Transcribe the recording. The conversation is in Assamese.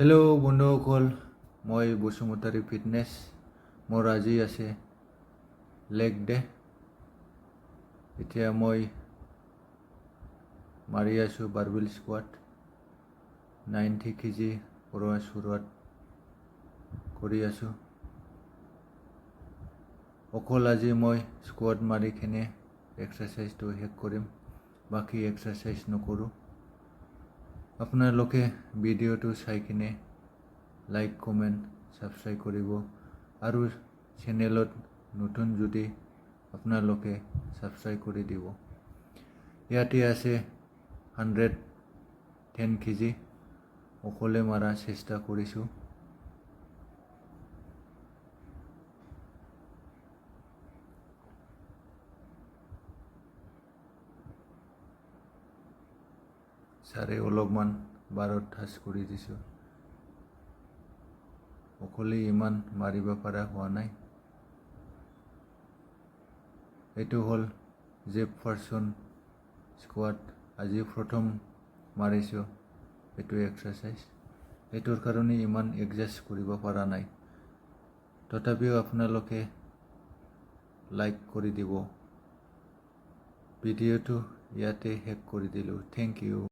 হেল্ল' বন্ধুসকল, মই বসুমতাৰী ফিটনেছ। মোৰ আজি আছে লেগ ডে। এতিয়া মই মাৰি আছোঁ বাৰবেল স্কোৱাট 90 কেজি পৰা শুৰুৱাত কৰি আছোঁ। অকল আজি মই স্কোৱাট মাৰি কিনে এক্সাৰচাইজটো শেষ কৰিম, বাকী এক্সাৰচাইজ নকৰোঁ। আপোনালোকে ভিডিঅ'টো চাই কিনে লাইক, কমেণ্ট, ছাবস্ক্ৰাইব কৰিব আৰু চেনেলত নতুন যদি আপোনালোকে ছাবস্ক্ৰাইব কৰি দিব। ইয়াতে আছে 110 কেজি অকলে মাৰা চেষ্টা কৰিছোঁ। ছাৰে অলপমান বাৰত টাচ কৰি দিছোঁ। অকলে ইমান মাৰিব পৰা হোৱা নাই। এইটো হ'ল জেফাৰচন স্কোৱাট। আজি প্ৰথম মাৰিছোঁ এইটো এক্সাৰচাইজ। এইটোৰ কাৰণে ইমান এডজাষ্ট কৰিব পৰা নাই। তথাপিও আপোনালোকে লাইক কৰি দিব। ভিডিঅ'টো ইয়াতে শেষ কৰি দিলোঁ। Thank U.